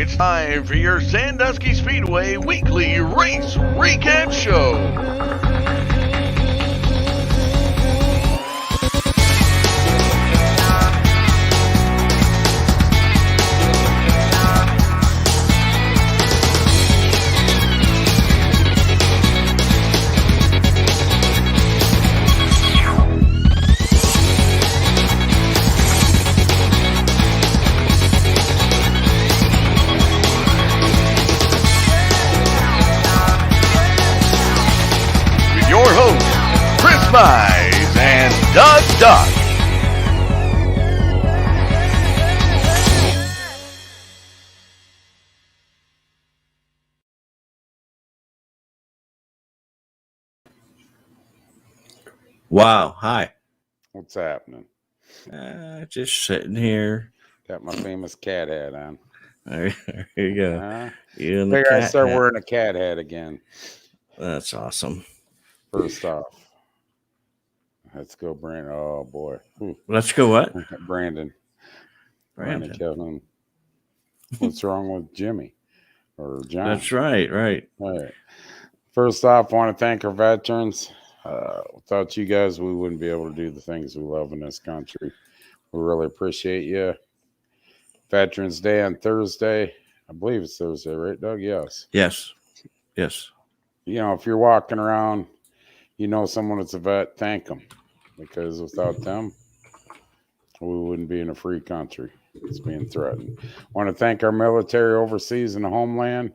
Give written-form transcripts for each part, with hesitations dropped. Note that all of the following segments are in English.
It's time for your Sandusky Speedway weekly race recap show. Your hosts, Chris Mize and Doug Duck. Wow. Hi. What's happening? Just sitting here. Got my famous cat hat on. There you go. You and the Figure I cat start hat. wearing a cat hat again. That's awesome. First off, let's go, Brandon. Oh boy, Let's go. What? Brandon. Kevin. What's wrong with Jimmy or John? That's right. All right. First off, I want to thank our veterans. Without you guys, we wouldn't be able to do the things we love in this country. We really appreciate you. Veterans Day on Thursday. I believe it's Thursday, right, Doug? Yes. You know, if you're walking around, you know someone that's a vet, thank them. Because without them, we wouldn't be in a free country. It's being threatened. I want to thank our military overseas in the homeland.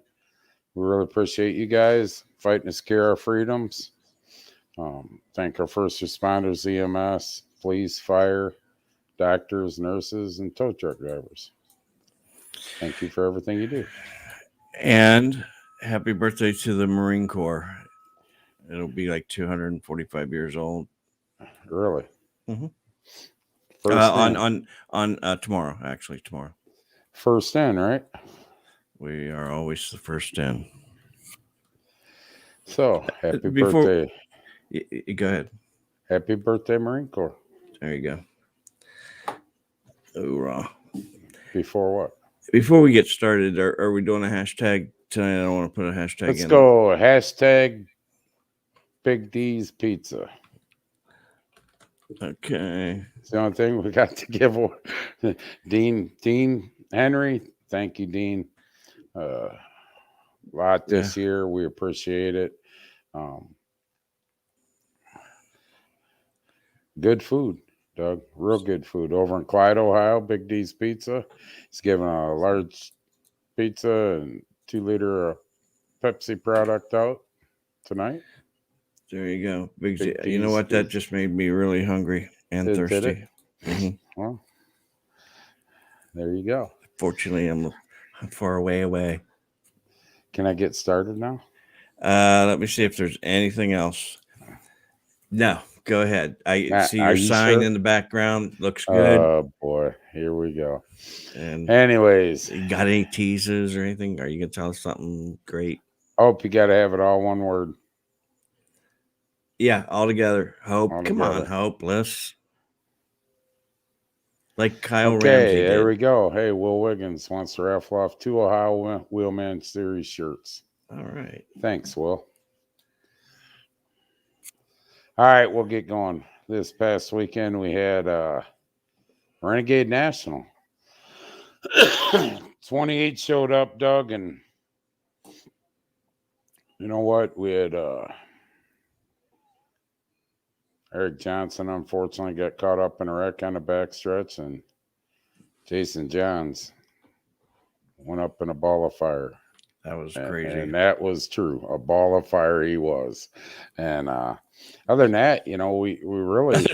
We really appreciate you guys fighting to secure our freedoms. Thank our first responders, EMS, police, fire, doctors, nurses, and tow truck drivers. Thank you for everything you do. And happy birthday to the Marine Corps. It'll be like 245 years old. Really? Mm-hmm. On tomorrow, actually tomorrow. First in, right? We are always the first in. So happy birthday! Go ahead. Happy birthday, Marine Corps. There you go. Hoorah. Before what? Before we get started, are we doing a hashtag tonight? I don't want to put a hashtag Let's in. go. Hashtag Big D's Pizza. Okay. It's the only thing we got to give away. Dean Henry. Thank you, Dean. Lot this year. We appreciate it. Good food, Doug. Real good food. Over in Clyde, Ohio, Big D's Pizza. He's giving a large pizza and 2-liter Pepsi product out tonight. There you go. Big D. You know what? That just made me really hungry and thirsty. Did it? Mm-hmm. Well, there you go. Fortunately, I'm far away. Can I get started now? Let me see if there's anything else. No, go ahead. I see your sign in the background. Looks good. Oh boy, here we go. And anyways, you got any teases or anything? Are you gonna tell us something great? Hope you got to have it all one word. Yeah, all together. Hope. Come on, hopeless. Like Kyle Ramsey did. There we go. Hey, Will Wiggins wants to raffle off 2 Ohio Wheelman Series shirts. All right. Thanks, Will. All right, we'll get going. This past weekend, we had Renegade National. 28 showed up, Doug, and you know what? We had Eric Johnson, unfortunately, got caught up in a wreck on the backstretch, and Jason Johns went up in a ball of fire. That was crazy. And that was true. A ball of fire he was. And other than that, you know, we really...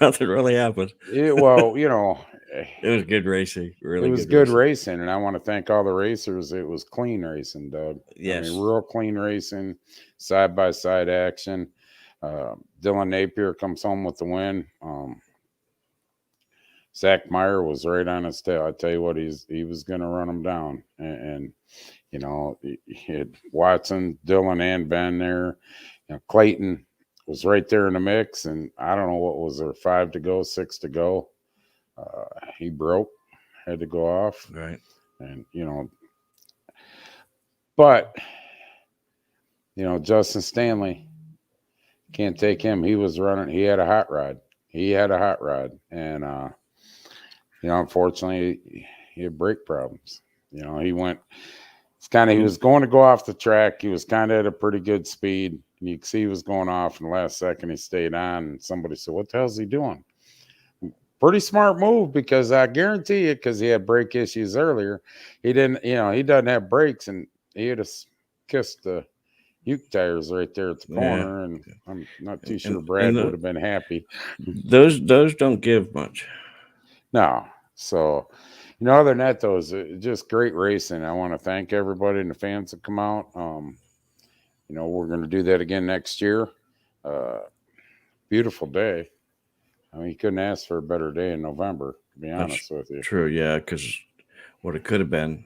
Nothing really happened. Well, you know... It was good racing. Really, it was good racing. And I want to thank all the racers. It was clean racing, Doug. Yes. I mean, real clean racing, side-by-side action. Dylan Napier comes home with the win. Zach Meyer was right on his tail. I tell you what, he was going to run him down. And you know, he had Watson, Dylan, and Ben there. You know, Clayton was right there in the mix. And I don't know what was there, 5 to go, 6 to go. He broke, had to go off. Right. And, but, Justin Stanley, can't take him. He was running. He had a hot rod. And, unfortunately, he had brake problems. He went, he was going to go off the track. He was kind of at a pretty good speed. And you could see he was going off, and the last second he stayed on. And somebody said, "What the hell's he doing?" Pretty smart move, because I guarantee you, because he had brake issues earlier, he didn't, he doesn't have brakes, and he had to kissed the Uke tires right there at the corner, and I'm not too sure Brad would have been happy. Those don't give much. No. So, other than that, though, it's just great racing. I want to thank everybody and the fans that come out. We're going to do that again next year. Beautiful day. I mean, you couldn't ask for a better day in November, to be honest with you. True, yeah, because what it could have been.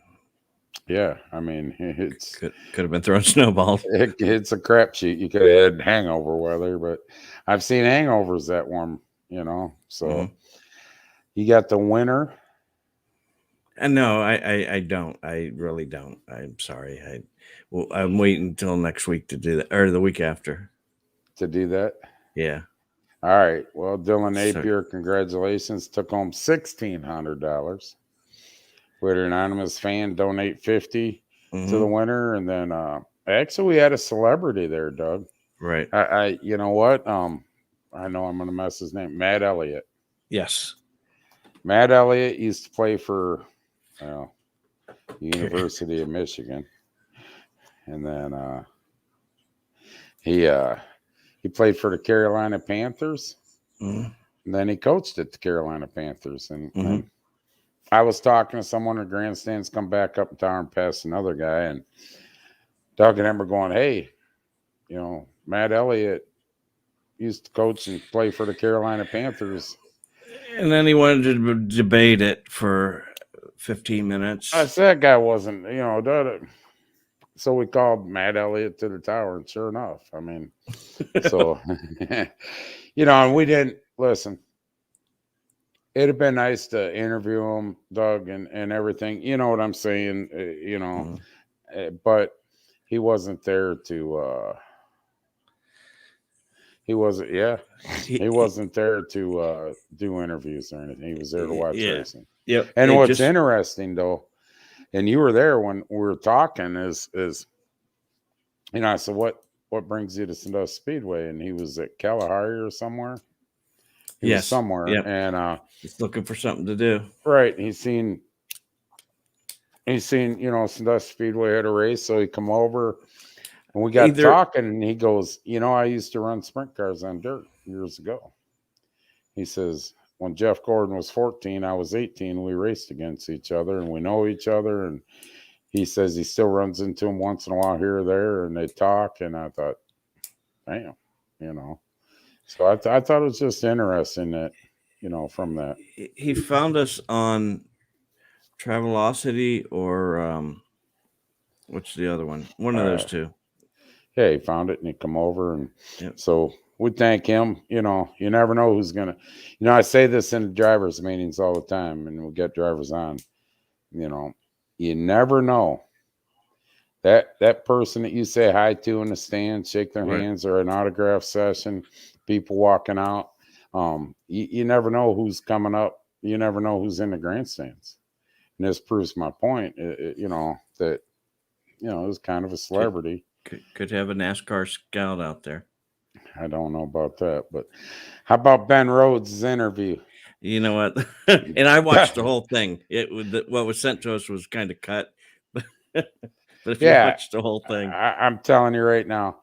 Yeah, I mean, it's could have been throwing snowballs. It's a crapshoot. You could have had hangover weather, but I've seen hangovers that warm, So you got the winner. And no, I don't. I really don't. I'm sorry. I'm waiting until next week to do that, or the week after to do that. Yeah. All right. Well, Dylan Napier, congratulations. Took home $1,600. We had an anonymous fan donate $50 to the winner, and then actually we had a celebrity there, Doug. Right. I you know what? I know I'm going to mess his name. Matt Elliott. Yes. Matt Elliott used to play for University of Michigan, and then he played for the Carolina Panthers, and then he coached at the Carolina Panthers. And I was talking to someone in the grandstands, come back up in town and past another guy, and Doug and him were going, "Hey, Matt Elliott used to coach and play for the Carolina Panthers." And then he wanted to debate it for 15 minutes. I said that guy wasn't, so we called Matt Elliott to the tower, and sure enough, I mean, so, and we didn't listen. It'd have been nice to interview him, Doug, and everything. You know what I'm saying? But he wasn't there to. He wasn't. Yeah, he wasn't there to do interviews or anything. He was there to watch racing. Yep. And what's interesting, though, and you were there when we were talking, is I said, what brings you to Sandusky Speedway? And he was at Kalahari or somewhere. He was somewhere, and he's looking for something to do. Right. He's seen, Sandusky Speedway had a race, so he come over, and we got talking, and he goes, I used to run sprint cars on dirt years ago. He says, when Jeff Gordon was 14, I was 18. We raced against each other, and we know each other. And he says he still runs into him once in a while here or there, and they talk. And I thought, damn, So I thought it was just interesting that, from that. He found us on Travelocity or what's the other one? One of those two. Yeah, he found it and he come over, and so we thank him. You never know who's gonna. I say this in the drivers' meetings all the time, and we get drivers on. You never know. That person that you say hi to in the stand, shake their hands, or an autograph session, people walking out. You never know who's coming up. You never know who's in the grandstands. And this proves my point, that, it was kind of a celebrity. Could have a NASCAR scout out there. I don't know about that, but how about Ben Rhodes' interview? You know what? And I watched the whole thing. What was sent to us was kind of cut. But if you watch the whole thing, I'm telling you right now,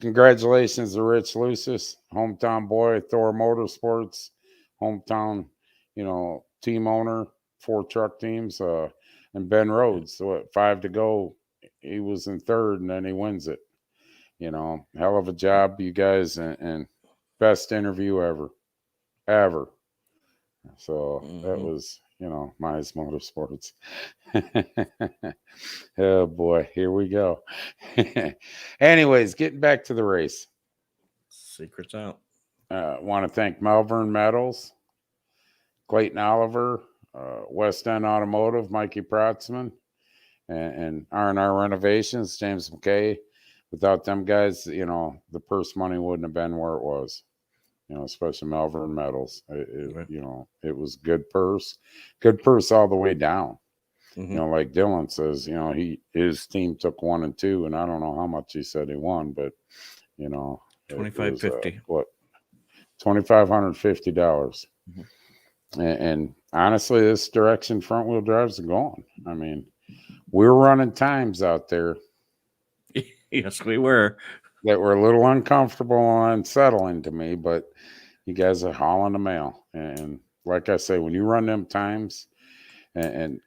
congratulations to Rich Lucis, hometown boy, Thor Motorsports, hometown, team owner, 4 truck teams, and Ben Rhodes. So 5 to go, he was in 3rd, and then he wins it. Hell of a job, you guys, and best interview ever. So that was, Mize Motorsports. Oh boy, here we go. Anyways, getting back to the race. Secrets out. Want to thank Malvern Metals, Clayton Oliver, West End Automotive, Mikey Protzman, and R&R Renovations, James McKay. Without them guys, you know, the purse money wouldn't have been where it was. You know, especially Malvern Metals. Right. You know, it was good purse all the way down. Mhm. You know, like Dylan says, you know, his team took 1 and 2, and I don't know how much he said he won, but you know, $2,550. What $2,550. And honestly, this direction front wheel drives are going. I mean, we're running times out there Yes, we were. that were a little uncomfortable and unsettling to me, but you guys are hauling the mail. And like I say, when you run them times and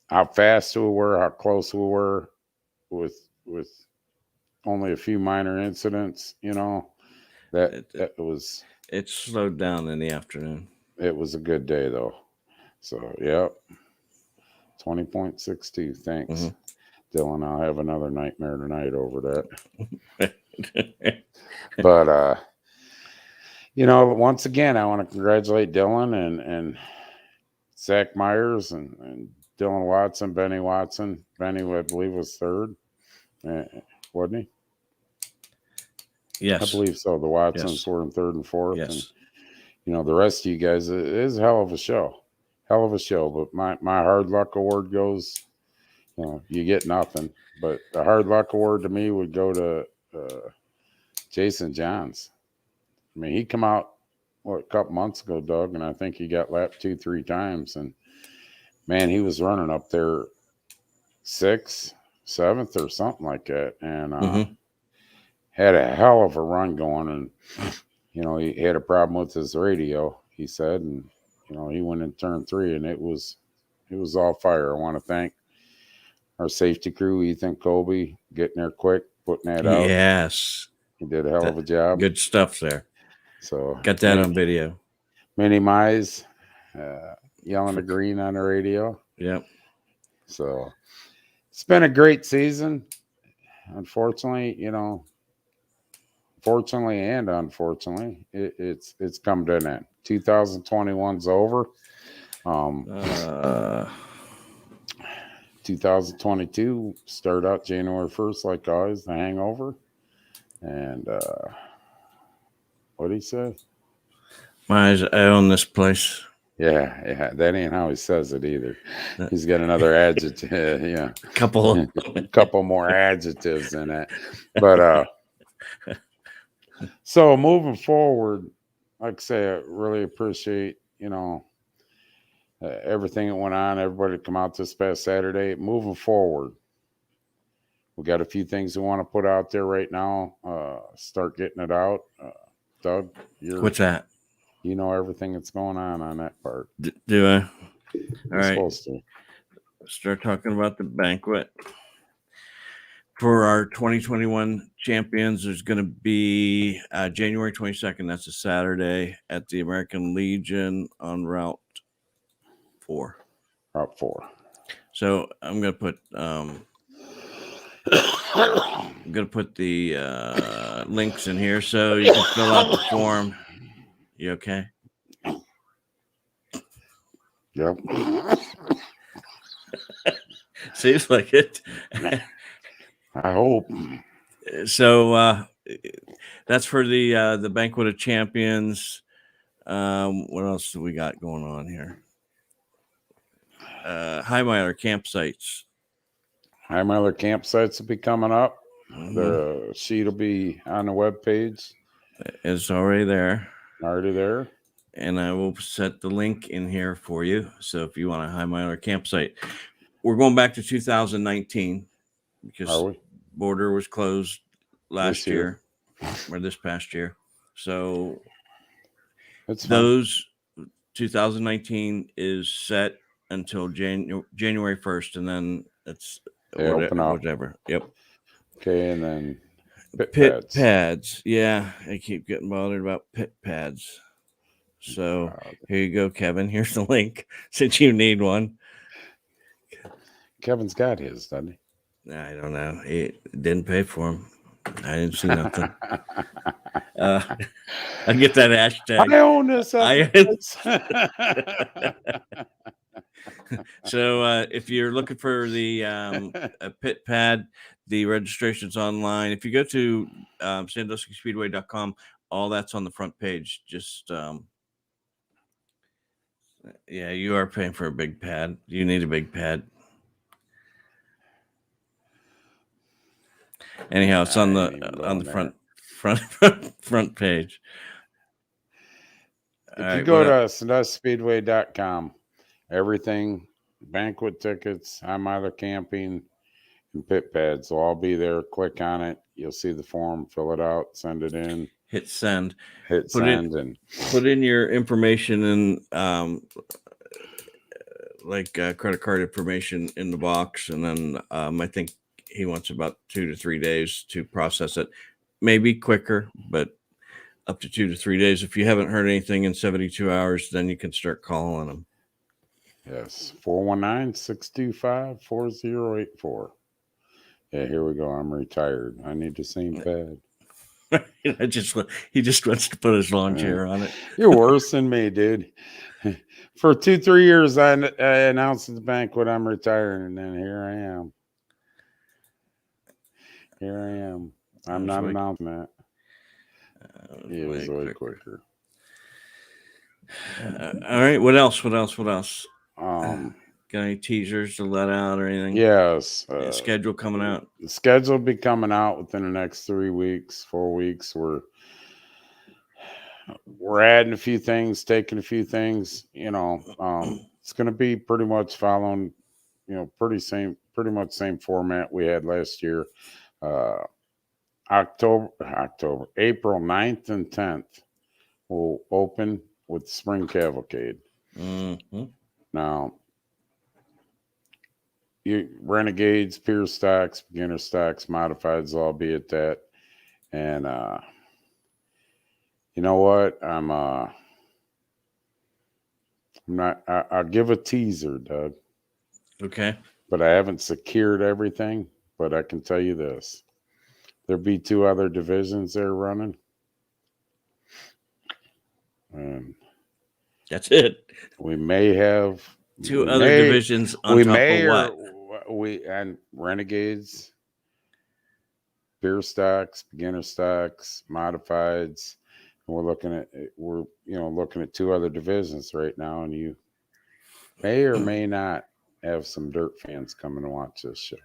how fast we were, how close we were with only a few minor incidents, you know, that was, it slowed down in the afternoon. it was a good day though. So, yep. 20.62. Thanks. Dylan, I'll have another nightmare tonight over that. But you know, once again, I want to congratulate Dylan and Zach Myers and Dylan Watson, Benny Watson. Benny, I believe, was third, wasn't he? Yes, I believe so. The Watsons were in third and fourth. Yes. And, you know, the rest of you guys, it is a hell of a show. Hell of a show. But my hard luck award goes, you know, you get nothing. But the hard luck award to me would go to Jason Johns. I mean, he come out, a couple months ago, Doug, and I think he got lapped 2-3 times. And, man, he was running up there 6th, 7th or something like that. And had a hell of a run going. And, you know, he had a problem with his radio, he said. And, you know, he went in turn 3, and it was all fire. I want to thank our safety crew, Ethan Colby, getting there quick, putting that out. Yes. He did a hell of a job. Good stuff there. So got that on video. Minnie Mize yelling the green on the radio. Yep. So it's been a great season. Unfortunately, you know, fortunately and unfortunately, it's come to an end. 2021's over. 2022 start out January 1st, like always, the hangover. And what did he say? I own this place. Yeah, that ain't how he says it either. He's got another adjective. Yeah, a couple more adjectives in it. But so moving forward, like I say, I really appreciate, you know, everything that went on. Everybody come out this past Saturday. Moving forward, we got a few things we want to put out there right now. Start getting it out. Doug, what's that? You know everything that's going on that part. Do I? All right. Supposed to. Start talking about the banquet. For our 2021 champions, there's going to be January 22nd. That's a Saturday at the American Legion on Route 4. Route 4. So I'm going to put the links in here so you can fill out the form. You okay? Yep. Seems like it. I hope. So that's for the Banquet of Champions. What else do we got going on here? High Miler campsites. High Miler campsites will be coming up. The sheet will be on the webpage. It's already there. Already there. And I will set the link in here for you. So if you want a High Miler campsite, we're going back to 2019 because border was closed last year or this past year. So those 2019 is set until January 1st, and then it's whatever. Yep. Okay, and then pit pads. Yeah, I keep getting bothered about pit pads. So here you go, Kevin. Here's the link since you need one. Kevin's got his, doesn't he? I don't know. He didn't pay for them. I didn't see nothing. I get that hashtag. I own this. So if you're looking for the a pit pad, the registration's online. If you go to SanduskySpeedway.com, all that's on the front page. Just yeah, you are paying for a big pad. You need a big pad. Anyhow, it's on the front page. If you go to SanduskySpeedway.com, everything, banquet tickets, I'm either camping, and pit pads will all be there. Click on it. You'll see the form. Fill it out. Send it in. Hit send. And put in your information and credit card information in the box, and then I think he wants about 2 to 3 days to process it. Maybe quicker, but up to 2 to 3 days. If you haven't heard anything in 72 hours, then you can start calling them. Yes, 419-625-4084. Yeah, here we go. I'm retired. I need the same pad. He just wants to put his lawn chair on it. You're worse than me, dude. For 2-3 years, I announced at the banquet I'm retiring, and then here I am. I'm not announcing that. It was way quicker. All right. What else? Got any teasers to let out or anything? Yes. Schedule coming out. The schedule will be coming out within the next 3 weeks, 4 weeks. We're adding a few things, taking a few things. It's going to be pretty much following, pretty much same format we had last year. April 9th and 10th will open with Spring Cavalcade. Mm-hmm. Now, Renegades, Pure Stocks, Beginner Stocks, Modifieds will all be at that. And you know what? I'll give a teaser, Doug. Okay. But I haven't secured everything. But I can tell you this. There'll be 2 other divisions they're running. That's it. We may have 2 other divisions on top of what? And Renegades, Pure Stocks, Beginner Stocks, Modifieds. And we're looking at 2 other divisions right now, and you may or may not have some dirt fans coming to watch this show.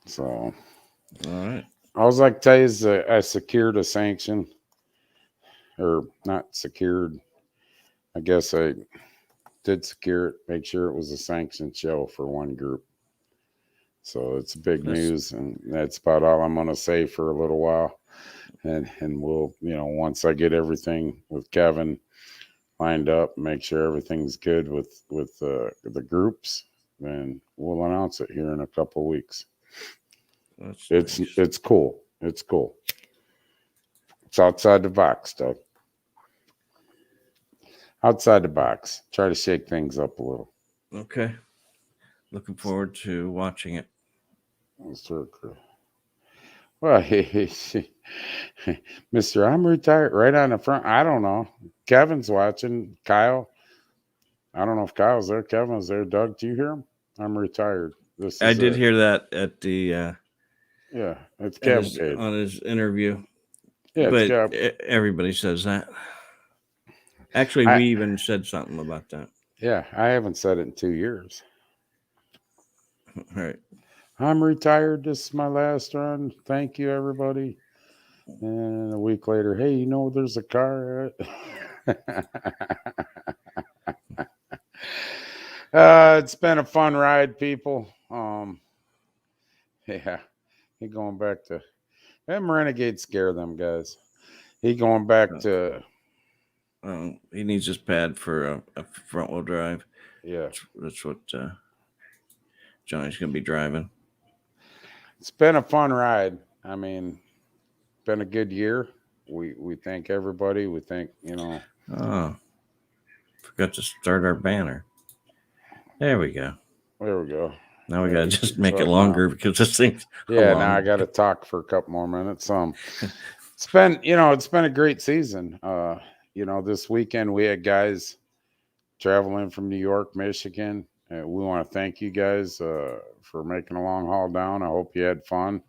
So, all right. All I can tell you is I secured a sanction, or not secured. I guess I did secure it, make sure it was a sanctioned show for one group. So it's big news, and that's about all I'm going to say for a little while. And we'll, once I get everything with Kevin lined up, make sure everything's good with the groups, then we'll announce it here in a couple of weeks. It's cool. It's cool. It's outside the box, Doug. Outside the box. Try to shake things up a little. Okay. Looking forward to watching it. Well, Mr. I'm retired right on the front. I don't know. Kevin's watching. Kyle. I don't know if Kyle's there. Kevin's there. Doug, do you hear him? I'm retired. I did hear that at the it's Cavalcade on his interview. Yeah, but everybody says that. Actually, we even said something about that. Yeah, I haven't said it in 2 years. All right. I'm retired. This is my last run. Thank you, everybody. And a week later, hey, there's a car. It's been a fun ride, people. Yeah, he going back to them Renegades. Scare them guys. He going back to. He needs his pad for a front wheel drive. Yeah, that's what Johnny's gonna be driving. It's been a fun ride. I mean, been a good year. We thank everybody. We thank Oh, forgot to start our banner. There we go. There we go. Now we gotta just make So, it longer because this thing's yeah. long. Now I got to talk for a couple more minutes. It's been a great season. This weekend we had guys traveling from New York, Michigan. We want to thank you guys for making a long haul down. I hope you had fun.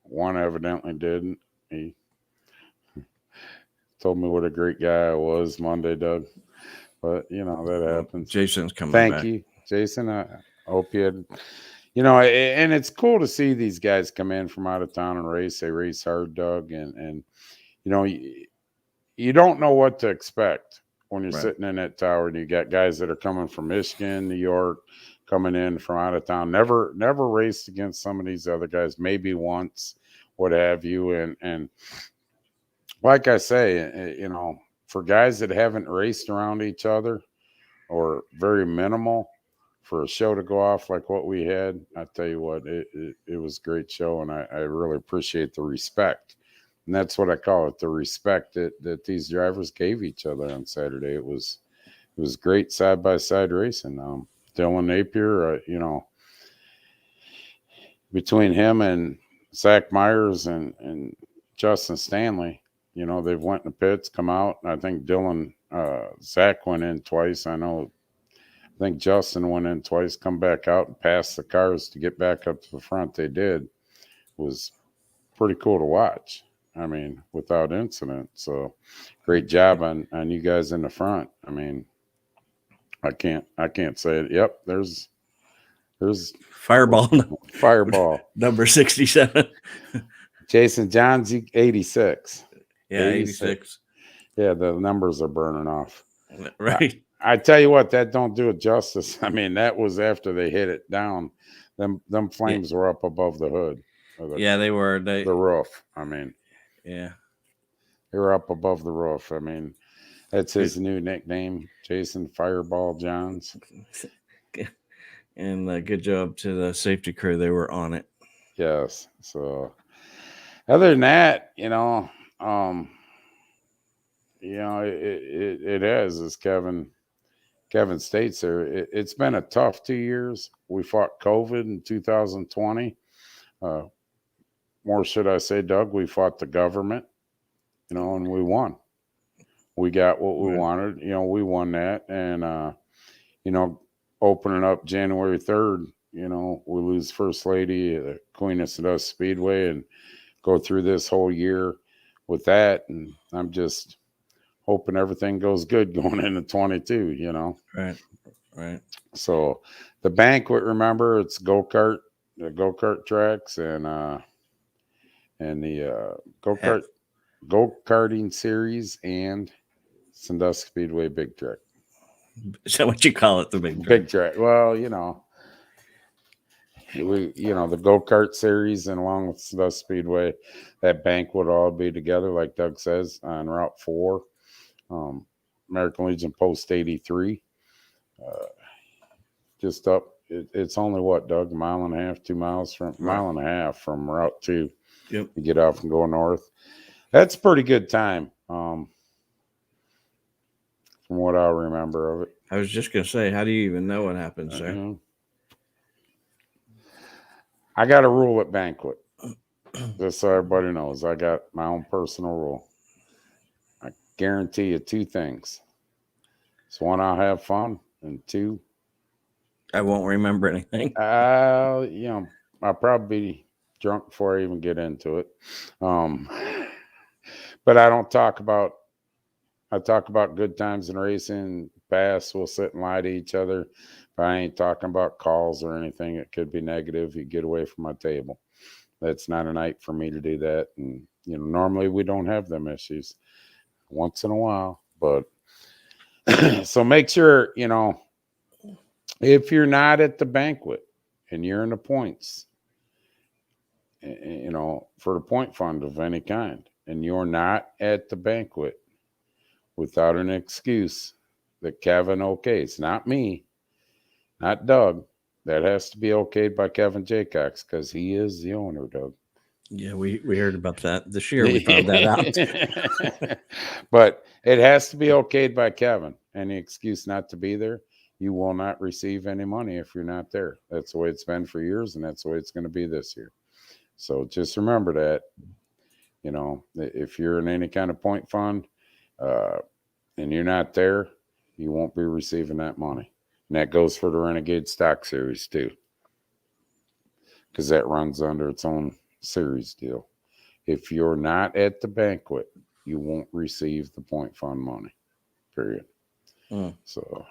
One evidently didn't. He told me what a great guy I was Monday, Doug. But that happens. Jason's coming Thank back. you, Jason. I hope you had. And it's cool to see these guys come in from out of town and race. They race hard, Doug, and you don't know what to expect when you're sitting in that tower and you got guys that are coming from Michigan, New York, coming in from out of town. Never raced against some of these other guys, maybe once, what have you. And like I say, for guys that haven't raced around each other or very minimal, for a show to go off like what we had, I tell you what, it was a great show, and I really appreciate the respect. And that's what I call it, the respect that these drivers gave each other on Saturday. It was great side-by-side racing. Dylan Napier, between him and Zach Myers and Justin Stanley, they've went in the pits, come out. I think Zach went in twice. I think Justin went in twice, come back out and passed the cars to get back up to the front. They did. It was pretty cool to watch. I mean, without incident. So great job on you guys in the front. I mean, I can't say it. Yep, there's Fireball number 67. Jason Johns 86. Yeah, 86. Yeah, the numbers are burning off. Right. I tell you what, that don't do it justice. I mean, that was after they hit it down. Them flames were up above the hood. They were. The roof. I mean, yeah, they were up above the roof. I mean, that's his new nickname, Jason Fireball Johns. And good job to the safety crew. They were on it. Yes. So, other than that, it has, as Kevin states there, it's been a tough 2 years. We fought COVID in 2020. More should I say, Doug, we fought the government, and we won. We got what we wanted. We won that. And, opening up January 3rd, we lose First Lady, the Queen of Sandusky Speedway, and go through this whole year with that. And I'm just hoping everything goes good going into 22, Right. So the banquet, remember, it's the go-kart tracks and the go-karting series and Sandusky Speedway big track. Is that what you call it, the big track? Big track. Well, the go-kart series and along with Sandusky Speedway, that banquet will all be together, like Doug says, on Route 4. American Legion Post 83. Just up. It's only what, Doug? A mile and a half, 2 miles mile and a half from Route 2. Yep. You get off and go north. That's a pretty good time. From what I remember of it. I was just gonna say, how do you even know what happens there? I got a rule at banquet. Just so everybody knows, I got my own personal rule. I guarantee you two things. So one, I'll have fun, and two, I won't remember anything. I'll probably be drunk before I even get into it. But I don't talk about. I talk about good times in racing. Past, we'll sit and lie to each other. But I ain't talking about calls or anything. It could be negative. You get away from my table. That's not a night for me to do that. And normally we don't have them issues. Once in a while, but so make sure if you're not at the banquet and you're in the points, for the point fund of any kind, and you're not at the banquet without an excuse that Kevin okays, not me, not Doug, that has to be okayed by Kevin Jaycox because he is the owner, Doug. Yeah, we heard about that this year. We found that out. But it has to be okayed by Kevin. Any excuse not to be there, you will not receive any money if you're not there. That's the way it's been for years, and that's the way it's going to be this year. So just remember that, you know, if you're in any kind of point fund and you're not there, you won't be receiving that money. And that goes for the Renegade Stock Series too, because that runs under its own series deal. If you're not at the banquet, you won't receive the point fund money, period. So,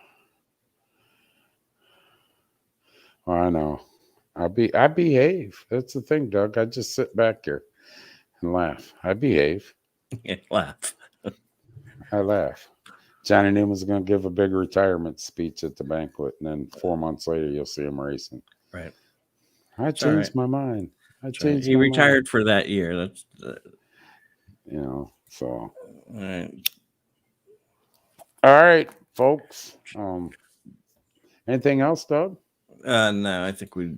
I know. I behave. That's the thing, Doug. I just sit back here and laugh. I behave. Laugh. I laugh. Johnny Newman's going to give a big retirement speech at the banquet, and then 4 months later, you'll see him racing. Right. I changed my mind. He retired for that year. That's you know. So. All right. All right, folks. Anything else, Doug? No, I think we've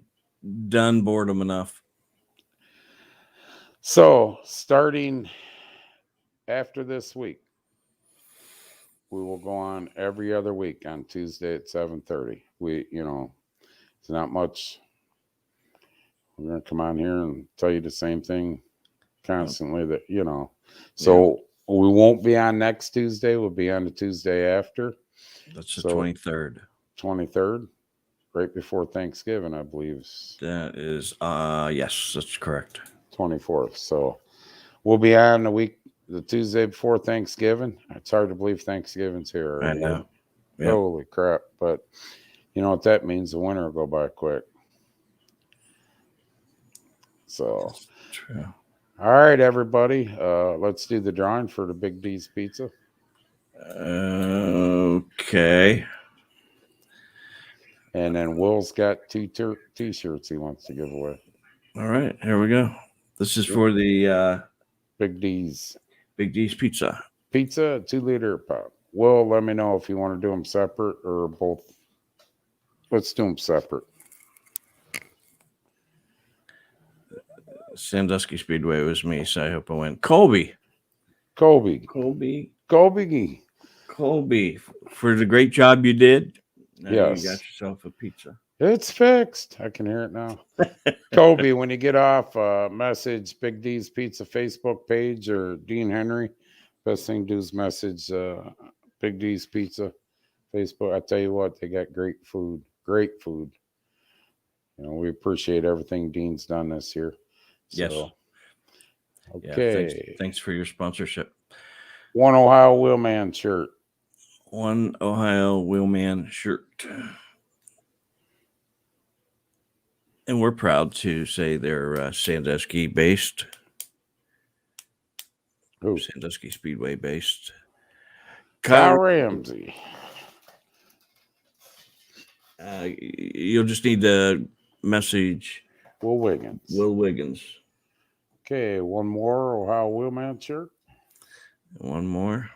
done boredom enough. So, starting after this week, we will go on every other week on Tuesday at 7:30. It's not much. We're going to come on here and tell you the same thing constantly that, So we won't be on next Tuesday. We'll be on the Tuesday after. That's the 23rd. 23rd, right before Thanksgiving, I believe. That is, yes, that's correct. 24th. So we'll be on the Tuesday before Thanksgiving. It's hard to believe Thanksgiving's here already. I know. Yep. Holy crap. But you know what that means? The winter will go by quick. So, that's true. All right, everybody. Let's do the drawing for the Big D's Pizza. Okay. And then Will's got 2 T-shirts he wants to give away. All right, here we go. This is for the Big D's Pizza. Pizza, 2-liter pop. Will, let me know if you want to do them separate or both. Let's do them separate. Sandusky Speedway was me, so I hope I win. Colby, for the great job you did. Now yes. You got yourself a pizza. It's fixed. I can hear it now. Colby, when you get off, message Big D's Pizza Facebook page or Dean Henry. Best thing to do is message Big D's Pizza Facebook. I tell you what, they got great food. Great food. We appreciate everything Dean's done this year. Yes. Okay. Yeah, thanks for your sponsorship. One Ohio Wheelman shirt. One Ohio Wheelman shirt. And we're proud to say they're Sandusky based. Ooh. Sandusky Speedway based. Kyle Ramsey. You'll just need to message Will Wiggins. Okay, one more Ohio Wheelman shirt. One more.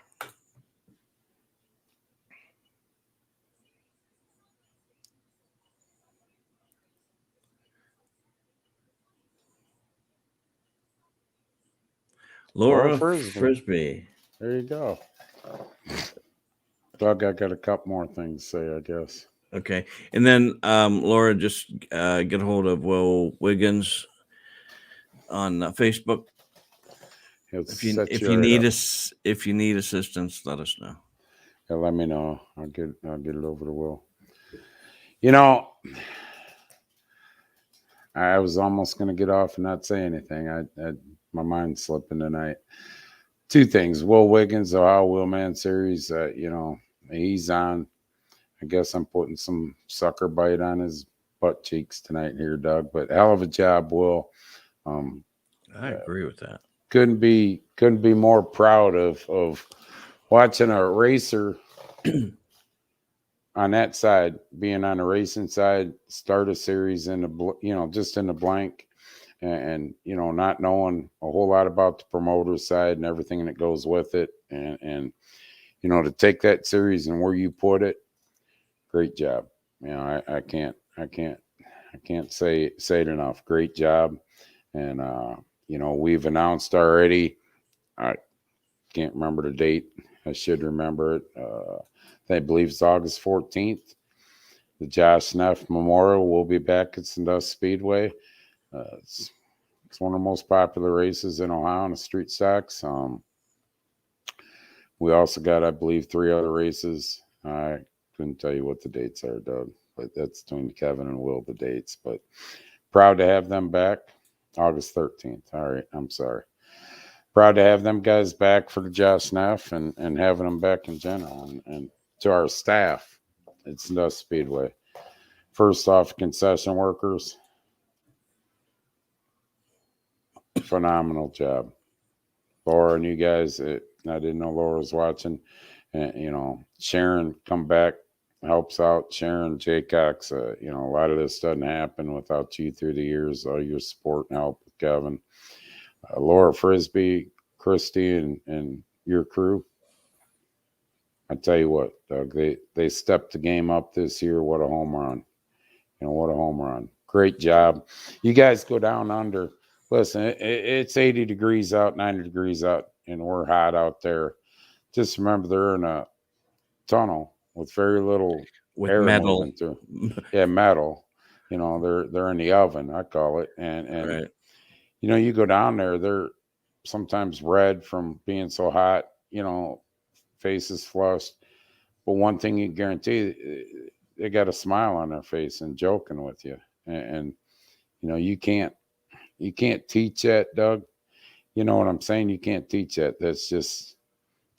Laura Frisbee. There you go. Doug, I got a couple more things to say, I guess. Okay. And then Laura, just get a hold of Will Wiggins on Facebook. If you need assistance, let us know. Yeah, let me know. I'll get it over to Will. I was almost going to get off and not say anything. My mind's slipping tonight. 2 things. Will Wiggins, Ohio Wheelman Series, he's on. I guess I'm putting some sucker bite on his butt cheeks tonight here, Doug. But hell of a job, Will. I agree with that. Couldn't be more proud of watching a racer on that side, being on the racing side, start a series in the just in the blank, and not knowing a whole lot about the promoter side and everything that goes with it, and to take that series and where you put it, great job. I can't say it enough. Great job. And we've announced already. I can't remember the date. I should remember it. I believe it's August 14th. the Josh Neff Memorial will be back at Sandusky Speedway. It's one of the most popular races in Ohio in the street stocks. We also got, I believe, 3 other races. I couldn't tell you what the dates are, Doug, but that's between Kevin and Will, the dates. But proud to have them back. August 13th. All right, I'm sorry. Proud to have them guys back for the Josh Neff and having them back in general. And to our staff at Sandusky Speedway. First off, concession workers, phenomenal job. Laura and you guys, I didn't know Laura was watching. And, Sharon come back, helps out. Sharon Jaycox, a lot of this doesn't happen without you through the years, all your support and help with Kevin. Laura Frisbee, Christy, and your crew. I tell you what, Doug, they stepped the game up this year. What a home run. What a home run. Great job. You guys go down under. Listen, it's 80 degrees out, 90 degrees out, and we're hot out there. Just remember they're in a tunnel with very little with air metal. moving through. Yeah, metal. They're in the oven, I call it. And Right. You go down there, they're sometimes red from being so hot, faces flushed. But one thing you guarantee, they got a smile on their face and joking with you. And you can't teach that, Doug. You know what I'm saying? You can't teach that. That's just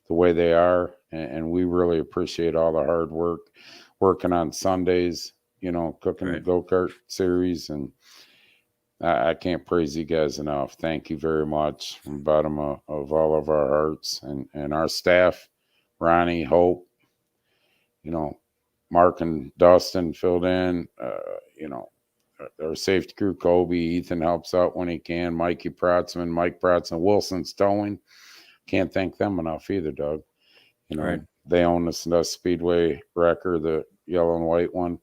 the way they are. And we really appreciate all the hard work, working on Sundays, cooking Right. the go-kart series. And I can't praise you guys enough. Thank you very much from the bottom of all of our hearts. And our staff, Ronnie, Hope, Mark and Dustin filled in, our safety crew, Kobe, Ethan helps out when he can, Mike Protzman, Wilson's towing. Can't thank them enough either, Doug. Right. They own the Sandusky Speedway wrecker, the yellow and white one,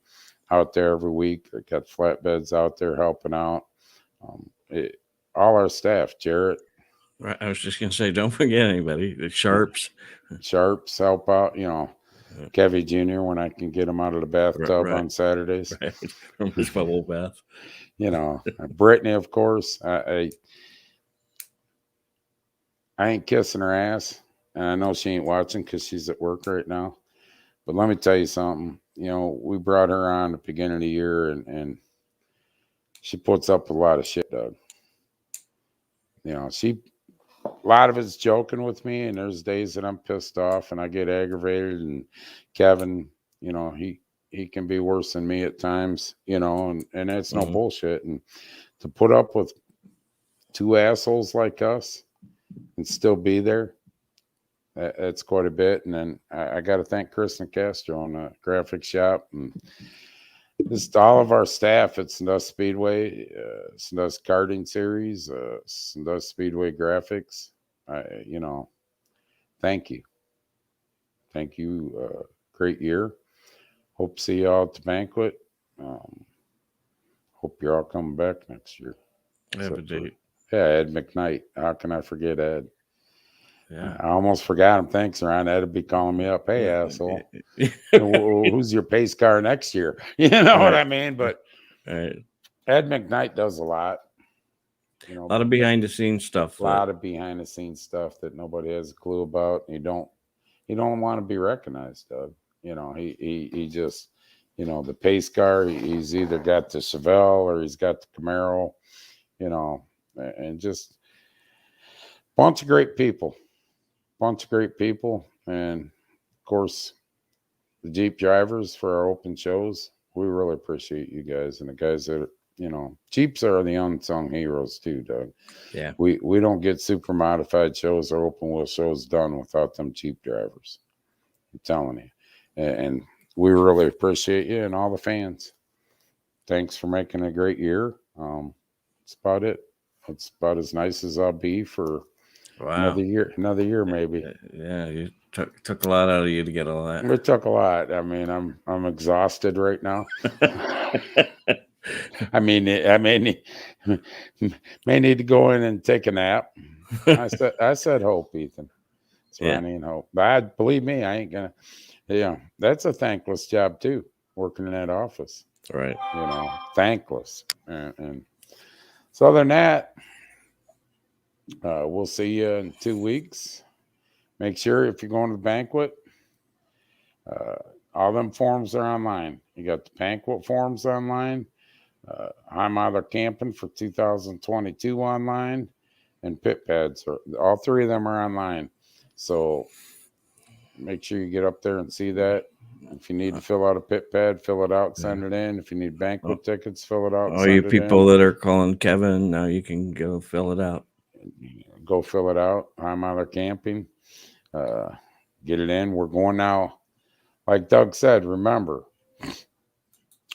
out there every week. They got flatbeds out there helping out. All our staff, Jarrett. Right. I was just going to say, don't forget anybody. The Sharps. Sharps help out, Kevy Jr. when I can get him out of the bathtub on Saturdays. Right. From his bubble bath. Brittany, of course. I ain't kissing her ass. And I know she ain't watching because she's at work right now. But let me tell you something. We brought her on at the beginning of the year, and she puts up a lot of shit, Doug. A lot of it's joking with me, and there's days that I'm pissed off and I get aggravated. And Kevin, he can be worse than me at times, and that's no bullshit. And to put up with 2 assholes like us and still be there, that's quite a bit. And then I got to thank Kristen Castro on the graphic shop and just all of our staff at Sandusky Speedway, Sandusky Karting Series, Sandusky Speedway Graphics. Thank you. Thank you. Great year. Hope to see you all at the banquet. Hope you're all coming back next year. I have a date. Ed McKnight. How can I forget Ed? Yeah. I almost forgot him. Thanks, Ron. Ed'd be calling me up. Hey, asshole. Who's your pace car next year? You know what I mean? But Right. Ed McKnight does a lot. A lot of behind the scenes stuff. A lot of behind the scenes stuff that nobody has a clue about. You don't want to be recognized, Doug. He just, the pace car, he's either got the Chevelle or he's got the Camaro, and just bunch of great people. And of course, the Jeep drivers for our open shows. We really appreciate you guys and the guys that Jeeps are the unsung heroes too, Doug. Yeah. We don't get super modified shows or open wheel shows done without them Jeep drivers. I'm telling you. And we really appreciate you and all the fans. Thanks for making a great year. That's about it. It's about as nice as I'll be for another year maybe. Yeah, you took a lot out of you to get all that. It took a lot. I mean, I'm exhausted right now. I may need to go in and take a nap. I said hope, Ethan. It's Ronnie and Hope. But believe me, I ain't gonna. Yeah, that's a thankless job too. working in that office. Right. You know, thankless. And so other than that, we'll see you in 2 weeks. Make sure if you're going to the banquet, all them forms are online. You got the banquet forms online. I'm either camping for 2022 online, and pit pads. All three of them are online. So make sure you get up there and see that. If you need to fill out a pit pad, fill it out, send it in. If you need banquet tickets, fill it out. All you people that are calling Kevin, now you can go fill it out. Go fill it out. I'm either camping. Get it in. We're going now. Like Doug said, remember,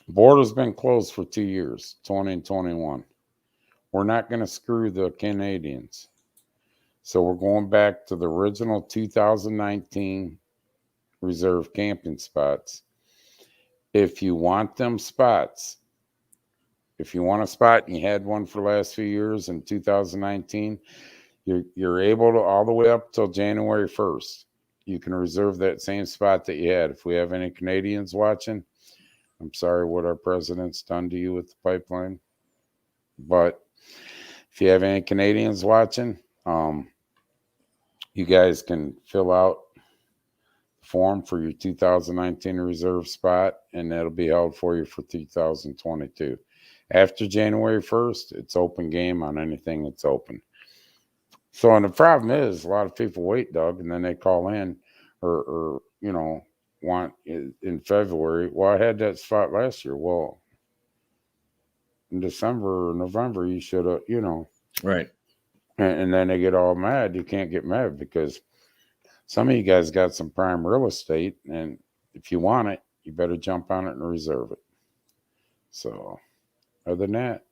border's been closed for 2 years, 20 and 21. We're not going to screw the Canadians. So we're going back to the original 2019 reserve camping spots. If you want them spots, if you want a spot and you had one for the last few years in 2019, you're able to, all the way up till January 1st, you can reserve that same spot that you had. If we have any Canadians watching, I'm sorry what our president's done to you with the pipeline. But if you have any Canadians watching, you guys can fill out the form for your 2019 reserve spot, and that'll be held for you for 2022. After January 1st, it's open game on anything that's open. So, and the problem is, a lot of people wait, Doug, and then they call in or you know, want in February. Well, I had that spot last year. Well, in December or November, you should have, you know. Right. And then they get all mad. You can't get mad because some of you guys got some prime real estate, and if you want it, you better jump on it and reserve it. So, other than that,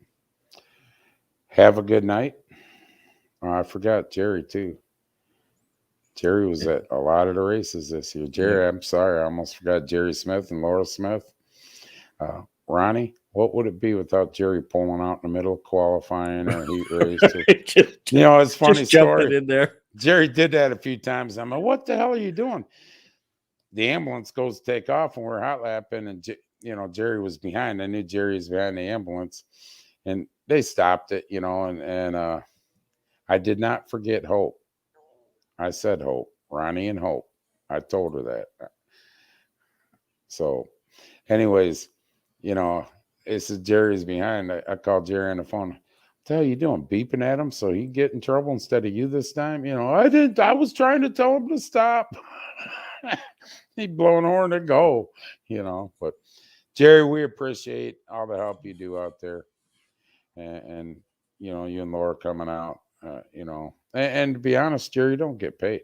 have a good night. Oh, I forgot Jerry, too. Jerry was at a lot of the races this year. Jerry, I'm sorry. I almost forgot Jerry Smith and Laura Smith. Ronnie, what would it be without Jerry pulling out in the middle, qualifying or heat race? You know, it's a funny story. In there. Jerry did that a few times. I'm like, what the hell are you doing? The ambulance goes to take off, and we're hot lapping, and you know, Jerry was behind. I knew Jerry was behind the ambulance, and they stopped it, you know, and I did not forget Hope. I said Hope, Ronnie and Hope. I told her that. So, anyways, you know, it says Jerry's behind. I called Jerry on the phone. What the hell are you doing? Beeping at him so he get in trouble instead of you this time? You know, I was trying to tell him to stop. He blowing horn to go, you know. But Jerry, we appreciate all the help you do out there. And you know, you and Laura coming out, you know. And to be honest, Jerry don't get paid.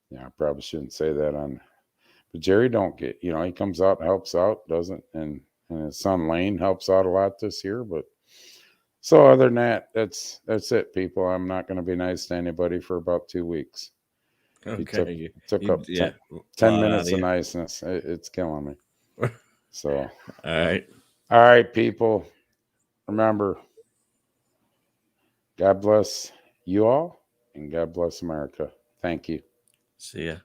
Yeah, I probably shouldn't say that on, but Jerry don't get, you know, he comes out and helps out, doesn't, and his son Lane helps out a lot this year. But so other than that, that's it, people. I'm not going to be nice to anybody for about 2 weeks. Okay. He took up 10 minutes of niceness. It's killing me. So, all right, people. Remember, God bless you all, and God bless America. Thank you. See ya.